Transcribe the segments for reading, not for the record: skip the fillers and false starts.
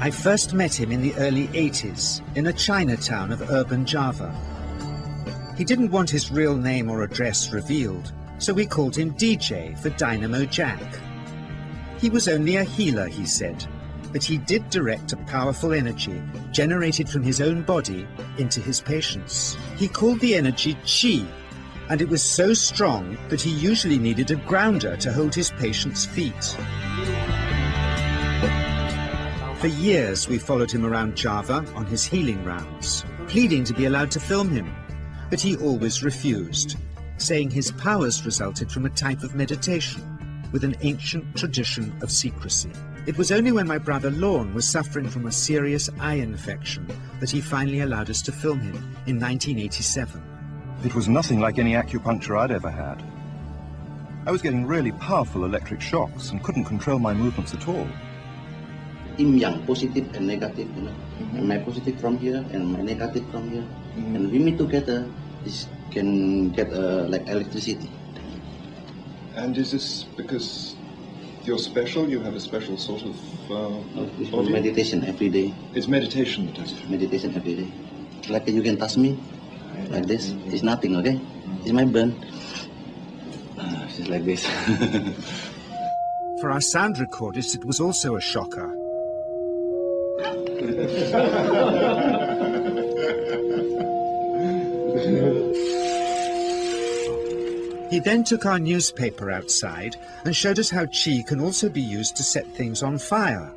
I first met him in the early 80s in a Chinatown of urban Java. He didn't want his real name or address revealed, so we called him DJ for Dynamo Jack. He was only a healer, he said, but he did direct a powerful energy generated from his own body into his patients. He called the energy Qi, and it was so strong that he usually needed a grounder to hold his patients' feet. For years, we followed him around Java on his healing rounds, pleading to be allowed to film him, but he always refused, saying his powers resulted from a type of meditation with an ancient tradition of secrecy. It was only when my brother Lorne was suffering from a serious eye infection that he finally allowed us to film him in 1987. It was nothing like any acupuncture I'd ever had. I was getting really powerful electric shocks and couldn't control my movements at all. Yin yang, positive and negative, you know. And my positive from here and my negative from here. And we meet together, this can get like electricity. And is this because you're special? You have a special sort of It's for meditation every day. It's meditation that does it? Meditation every day. Like you can touch me, like this. It's nothing, okay? It's my burn. It's like this. For our sound recordist, it was also a shocker. He then took our newspaper outside and showed us how Qi can also be used to set things on fire.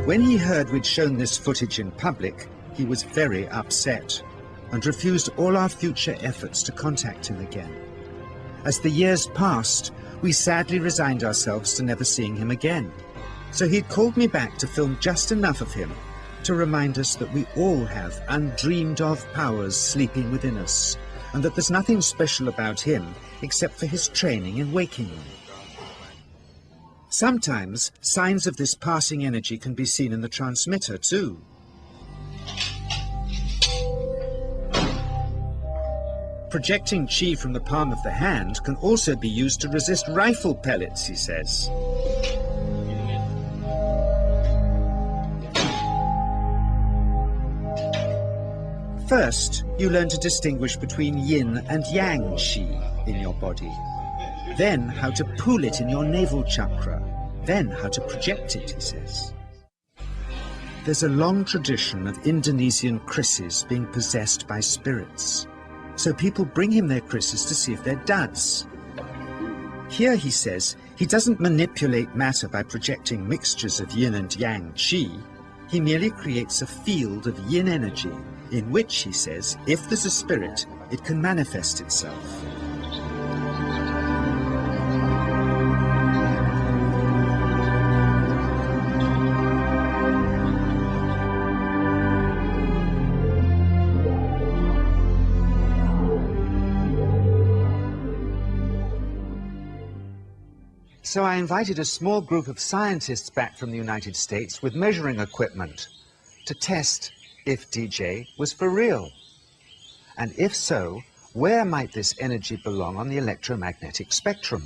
When he heard we'd shown this footage in public, he was very upset and refused all our future efforts to contact him again. As the years passed, we sadly resigned ourselves to never seeing him again. So he'd called me back to film just enough of him to remind us that we all have undreamed of powers sleeping within us, and that there's nothing special about him except for his training in waking them. Sometimes signs of this passing energy can be seen in the transmitter too. Projecting Qi from the palm of the hand can also be used to resist rifle pellets, he says. First, you learn to distinguish between yin and yang Qi in your body. Then how to pool it in your navel chakra. Then how to project it, he says. There's a long tradition of Indonesian krisis being possessed by spirits. So people bring him their krisis to see if they're duds. Here, he says, he doesn't manipulate matter by projecting mixtures of yin and yang Qi. He merely creates a field of yin energy in which, he says, if there's a spirit, it can manifest itself. So I invited a small group of scientists back from the United States with measuring equipment to test if DJ was for real. And if so, where might this energy belong on the electromagnetic spectrum?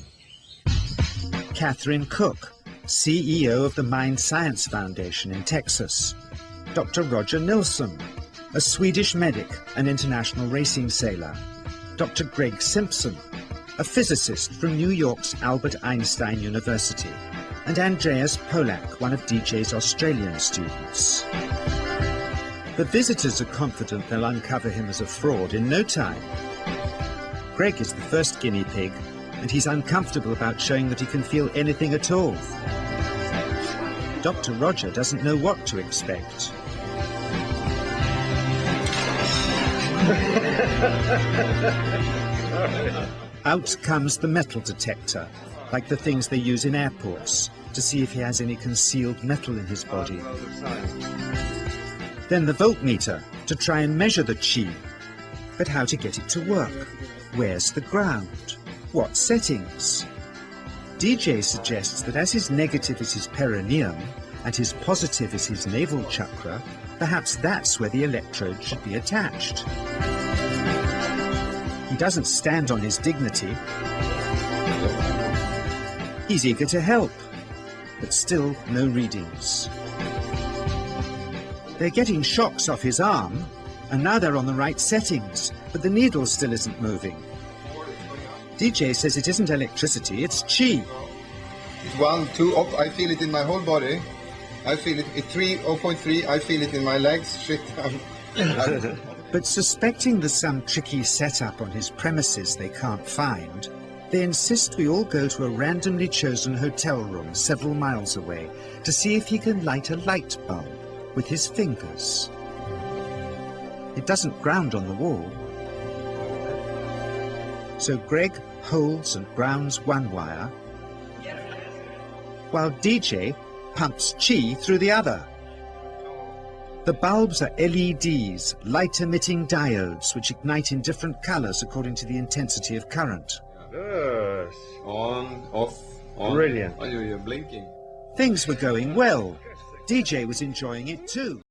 Catherine Cook, CEO of the Mind Science Foundation in Texas. Dr. Roger Nilsson, a Swedish medic and international racing sailor. Dr. Greg Simpson, a physicist from New York's Albert Einstein University, and Andreas Polak, one of DJ's Australian students. The visitors are confident they'll uncover him as a fraud in no time. Greg is the first guinea pig, and he's uncomfortable about showing that he can feel anything at all. Dr. Roger doesn't know what to expect. Out comes the metal detector, like the things they use in airports, to see if he has any concealed metal in his body. Then the voltmeter, to try and measure the Qi. But how to get it to work? Where's the ground? What settings? DJ suggests that as his negative is his perineum and his positive is his navel chakra, perhaps that's where the electrode should be attached. He doesn't stand on his dignity. He's eager to help, but still no readings. They're getting shocks off his arm, and now they're on the right settings, but the needle still isn't moving. DJ says it isn't electricity, it's chi. It's 1, 2, up. I feel it in my whole body. I feel it at 3, 0.3. I feel it in my legs. Shit. But suspecting there's some tricky setup on his premises they can't find, they insist we all go to a randomly chosen hotel room several miles away to see if he can light a light bulb with his fingers. It doesn't ground on the wall. So Greg holds and grounds one wire, while DJ pumps chi through the other. The bulbs are LEDs, light-emitting diodes, which ignite in different colors according to the intensity of current. Yes. On, off, on. Brilliant. Oh, you're blinking. Things were going well. DJ was enjoying it too.